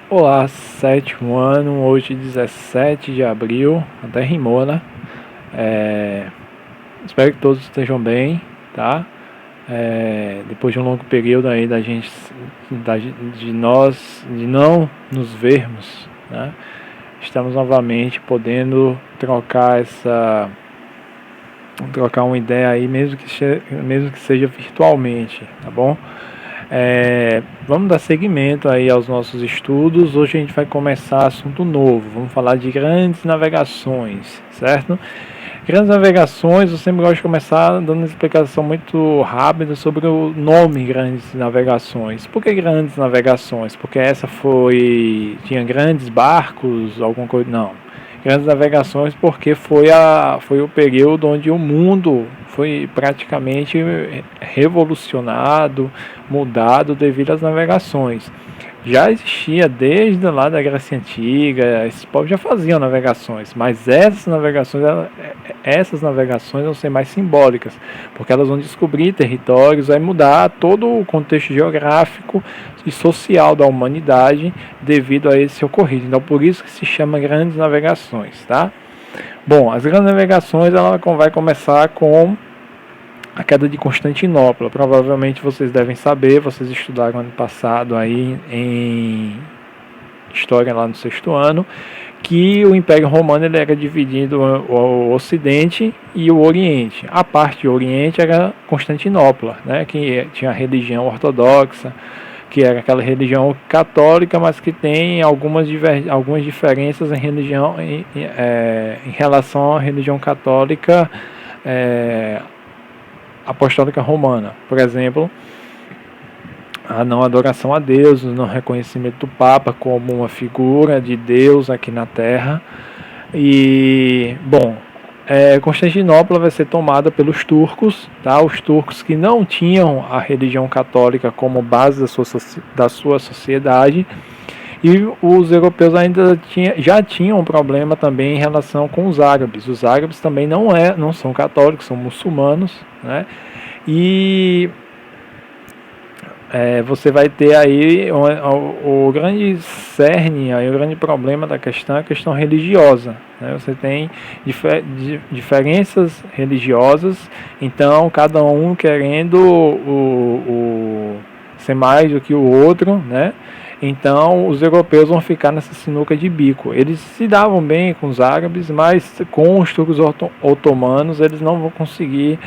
Olá, sétimo ano, hoje 17 de abril, até rimou, né? Espero que todos estejam bem, tá? Depois de um longo período aí da gente, de não nos vermos, né? Estamos novamente podendo trocar uma ideia aí, mesmo que seja virtualmente, tá bom? Vamos dar seguimento aí aos nossos estudos. Hoje a gente vai começar assunto novo. Vamos falar de grandes navegações, certo? Grandes navegações, eu sempre gosto de começar dando uma explicação muito rápida sobre o nome grandes navegações. Por que grandes navegações? Porque tinha grandes barcos, alguma coisa? Não. Grandes navegações porque foi o período onde o mundo foi praticamente revolucionado, mudado devido às navegações. Já existia desde lá da Grécia Antiga, esses povos já faziam navegações, mas essas navegações vão ser mais simbólicas, porque elas vão descobrir territórios, vai mudar todo o contexto geográfico e social da humanidade devido a esse ocorrido. Então, por isso que se chama grandes navegações, tá? Bom, as grandes navegações ela vai começar com a queda de Constantinopla. Provavelmente vocês devem saber, vocês estudaram ano passado aí em história lá no sexto ano, que o Império Romano ele era dividido o Ocidente e o Oriente. A parte do Oriente era Constantinopla, né, que tinha a religião ortodoxa, que era aquela religião católica, mas que tem algumas diferenças em religião em relação à religião católica apostólica romana. Por exemplo, a não adoração a Deus, o não reconhecimento do Papa como uma figura de Deus aqui na Terra. E, bom, Constantinopla vai ser tomada pelos turcos, tá? Os turcos que não tinham a religião católica como base da sua sociedade. E os europeus já tinham um problema também em relação com os árabes. Os árabes também não são católicos, são muçulmanos, né? E você vai ter aí o grande cerne, aí, o grande problema da questão é a questão religiosa, né? Você tem diferenças religiosas, então cada um querendo ser mais do que o outro, né? Então os europeus vão ficar nessa sinuca de bico. Eles se davam bem com os árabes, mas com os turcos otomanos eles não vão conseguir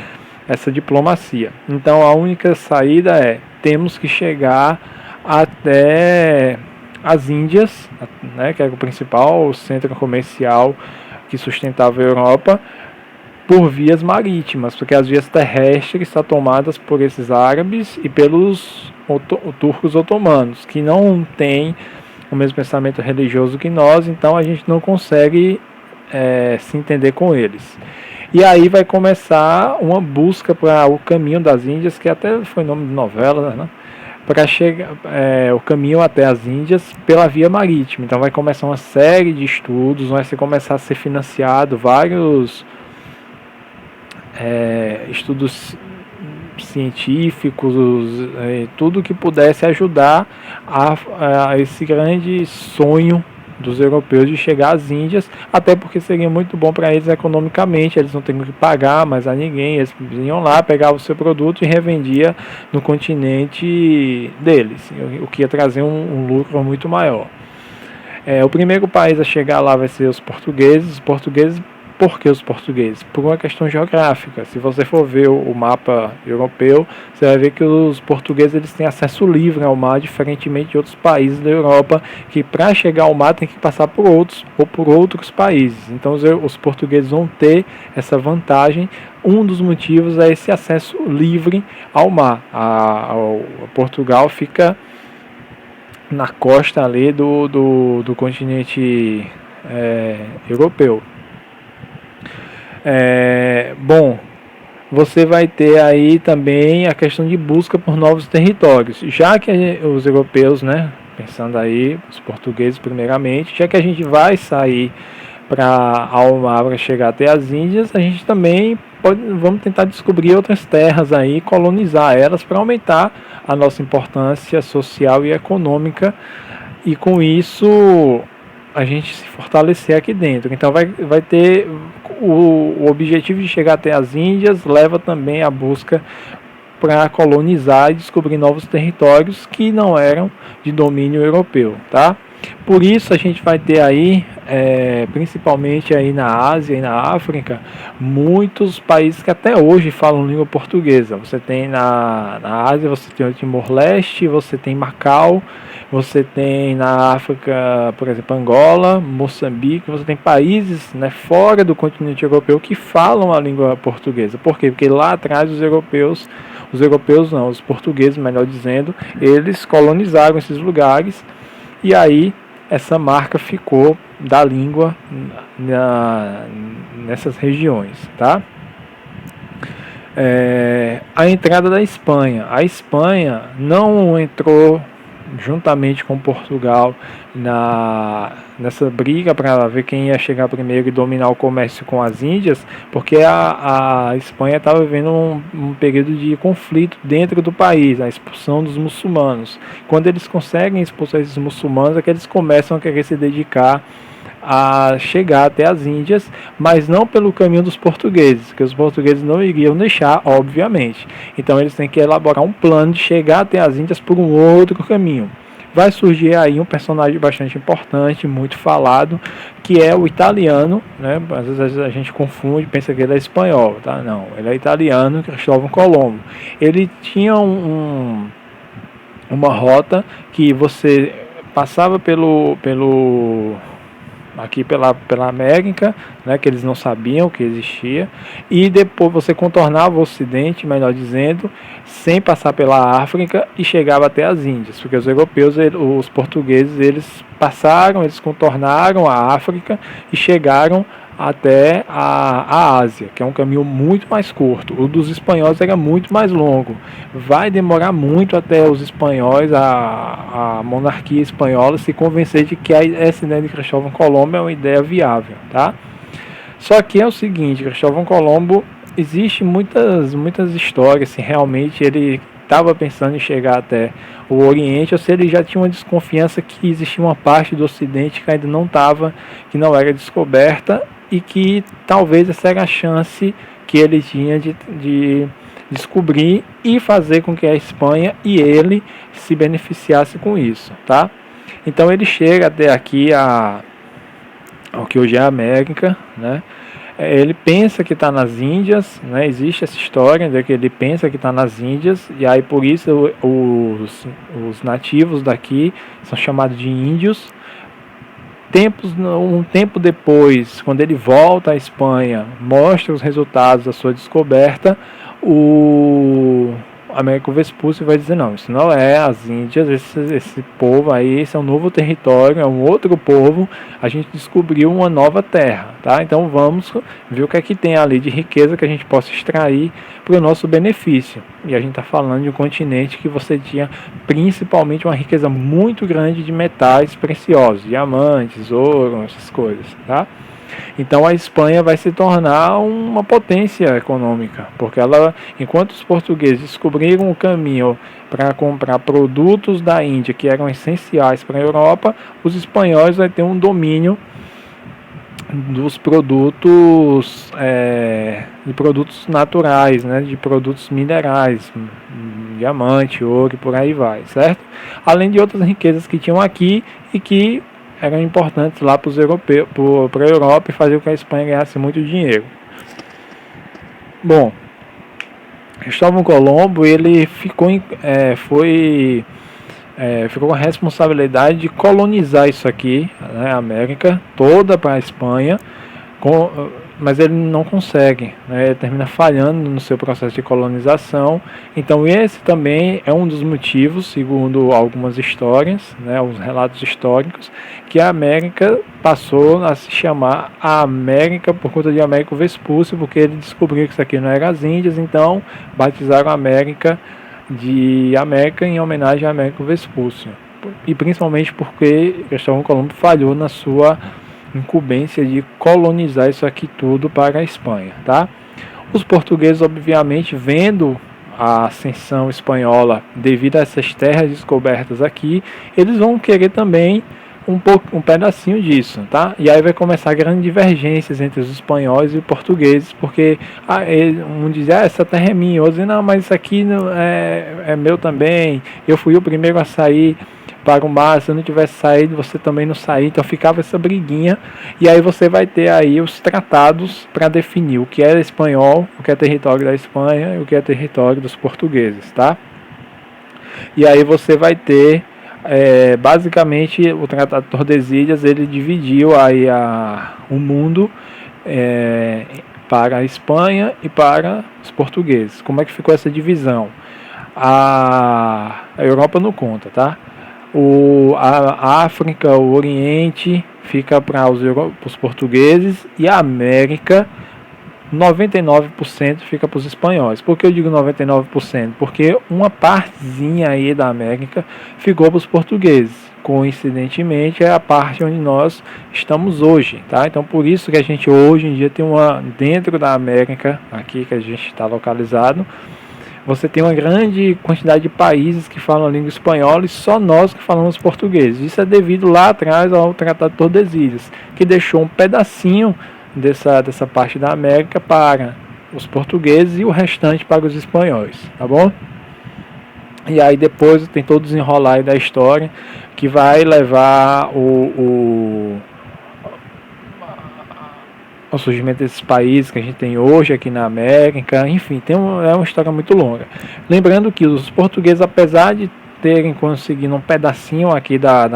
essa diplomacia. Então a única saída temos que chegar até as Índias, né, que era o principal centro comercial que sustentava a Europa, por vias marítimas, porque as vias terrestres estão tomadas por esses árabes e pelos turcos otomanos, que não têm o mesmo pensamento religioso que nós, então a gente não consegue se entender com eles. E aí vai começar uma busca para o caminho das Índias, que até foi nome de novela, né? Para chegar o caminho até as Índias pela via marítima. Então vai começar uma série de estudos, vai começar a ser financiado vários estudos científicos, tudo que pudesse ajudar a esse grande sonho dos europeus de chegar às Índias, até porque seria muito bom para eles economicamente, eles não teriam que pagar mais a ninguém, eles iam lá, pegavam o seu produto e revendia no continente deles, o que ia trazer um lucro muito maior. O primeiro país a chegar lá vai ser os portugueses. Por que os portugueses? Por uma questão geográfica. Se você for ver o mapa europeu, você vai ver que os portugueses eles têm acesso livre ao mar, diferentemente de outros países da Europa, que para chegar ao mar tem que passar por outros países. Então os portugueses vão ter essa vantagem. Um dos motivos é esse acesso livre ao mar. Portugal fica na costa ali do continente europeu. Bom, você vai ter aí também a questão de busca por novos territórios, já que os europeus, né, pensando aí, os portugueses primeiramente, já que a gente vai sair ao mar para chegar até as Índias, a gente também vamos tentar descobrir outras terras aí, colonizar elas para aumentar a nossa importância social e econômica e com isso a gente se fortalecer aqui dentro. Então vai ter o objetivo de chegar até as Índias, leva também a busca para colonizar e descobrir novos territórios que não eram de domínio europeu, tá? Por isso a gente vai ter aí, principalmente aí na Ásia e na África, muitos países que até hoje falam língua portuguesa. Você tem na Ásia, você tem o Timor-Leste, você tem Macau, você tem na África, por exemplo, Angola, Moçambique, você tem países, né, fora do continente europeu que falam a língua portuguesa. Por quê? Porque lá atrás os europeus não, os portugueses, melhor dizendo, eles colonizaram esses lugares e aí essa marca ficou da língua nessas regiões, tá? A entrada da Espanha. A Espanha não entrou juntamente com Portugal nessa briga para ver quem ia chegar primeiro e dominar o comércio com as Índias, porque a Espanha estava vivendo um período de conflito dentro do país, a expulsão dos muçulmanos. Quando eles conseguem expulsar esses muçulmanos, é que eles começam a querer se dedicar a chegar até as Índias, mas não pelo caminho dos portugueses, que os portugueses não iriam deixar, obviamente. Então eles têm que elaborar um plano de chegar até as Índias por um outro caminho. Vai surgir aí um personagem bastante importante, muito falado, que é o italiano, né? Às vezes a gente confunde, pensa que ele é espanhol, tá? Não, ele é italiano, Cristóvão Colombo. Ele tinha uma rota que você passava aqui pela América, né, que eles não sabiam que existia, e depois você contornava o Ocidente, melhor dizendo, sem passar pela África e chegava até as Índias, porque os europeus, os portugueses, eles contornaram a África e chegaram até a Ásia, que é um caminho muito mais curto. O dos espanhóis era muito mais longo. Vai demorar muito até os espanhóis, a monarquia espanhola, se convencer de que essa ideia de Cristóvão Colombo é uma ideia viável, tá? Só que é o seguinte, Cristóvão Colombo, existe muitas histórias, se realmente ele estava pensando em chegar até o Oriente, ou se ele já tinha uma desconfiança que existia uma parte do Ocidente que ainda não estava, que não era descoberta, e que talvez essa era a chance que ele tinha de descobrir e fazer com que a Espanha e ele se beneficiassem com isso, tá? Então ele chega até aqui ao que hoje é a América, né? Ele pensa que está nas Índias, né? Existe essa história de que ele pensa que está nas Índias, e aí por isso os nativos daqui são chamados de índios. Um tempo depois, quando ele volta à Espanha, mostra os resultados da sua descoberta, o Américo Vespucci vai dizer: não, isso não é as Índias, esse povo aí, esse é um novo território, é um outro povo, a gente descobriu uma nova terra, tá? Então vamos ver o que é que tem ali de riqueza que a gente possa extrair para o nosso benefício. E a gente está falando de um continente que você tinha principalmente uma riqueza muito grande de metais preciosos, diamantes, ouro, essas coisas, tá? Então a Espanha vai se tornar uma potência econômica, porque enquanto os portugueses descobriram o caminho para comprar produtos da Índia que eram essenciais para a Europa, os espanhóis vão ter um domínio dos produtos, de produtos naturais, né, de produtos minerais, diamante, ouro e por aí vai, certo? Além de outras riquezas que tinham aqui e que eram importantes lá para os europeus, para a Europa, e fazer com que a Espanha ganhasse muito dinheiro. Bom, Cristóvão Colombo, ele ficou com a responsabilidade de colonizar isso aqui, né, a América toda para a Espanha, mas ele não consegue, né, ele termina falhando no seu processo de colonização. Então esse também é um dos motivos, segundo algumas histórias, né, os relatos históricos, que a América passou a se chamar a América por conta de Américo Vespucci, porque ele descobriu que isso aqui não era as Índias, então batizaram a América de América em homenagem a Américo Vespucci, e principalmente porque Cristóvão Colombo falhou na sua incumbência de colonizar isso aqui tudo para a Espanha, tá? Os portugueses, obviamente, vendo a ascensão espanhola devido a essas terras descobertas aqui, eles vão querer também um pedacinho disso, tá? E aí vai começar grandes divergências entre os espanhóis e os portugueses, porque um diz, essa terra é minha, outro diz, não, mas isso aqui é meu também, eu fui o primeiro a sair para o mar, se eu não tivesse saído, você também não sair, então ficava essa briguinha, e aí você vai ter aí os tratados para definir o que é espanhol, o que é território da Espanha e o que é território dos portugueses, tá? E aí você vai ter basicamente o Tratado de Tordesilhas, ele dividiu aí o mundo para a Espanha e para os portugueses. Como é que ficou essa divisão? A Europa não conta, tá? A África, o Oriente fica para os portugueses, e a América 99% fica para os espanhóis. Por que eu digo 99%? Porque uma partezinha aí da América ficou para os portugueses. Coincidentemente é a parte onde nós estamos hoje, tá? Então por isso que a gente hoje em dia tem dentro da América, aqui que a gente está localizado, você tem uma grande quantidade de países que falam a língua espanhola e só nós que falamos português. Isso é devido lá atrás ao Tratado de Tordesilhas, que deixou um pedacinho dessa parte da América para os portugueses e o restante para os espanhóis, tá bom? E aí depois tem todo o desenrolar da história que vai levar ao surgimento desses países que a gente tem hoje aqui na América. Enfim, é uma história muito longa. Lembrando que os portugueses, apesar de terem conseguido um pedacinho aqui da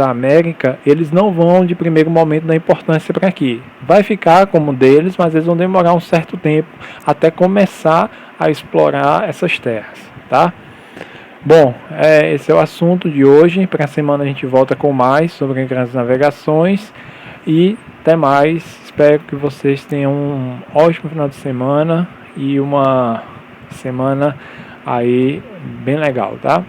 América, eles não vão de primeiro momento dar importância para aqui. Vai ficar como deles, mas eles vão demorar um certo tempo até começar a explorar essas terras, tá? Bom, esse é o assunto de hoje. Para a semana a gente volta com mais sobre grandes navegações e até mais. Espero que vocês tenham um ótimo final de semana e uma semana aí bem legal, tá?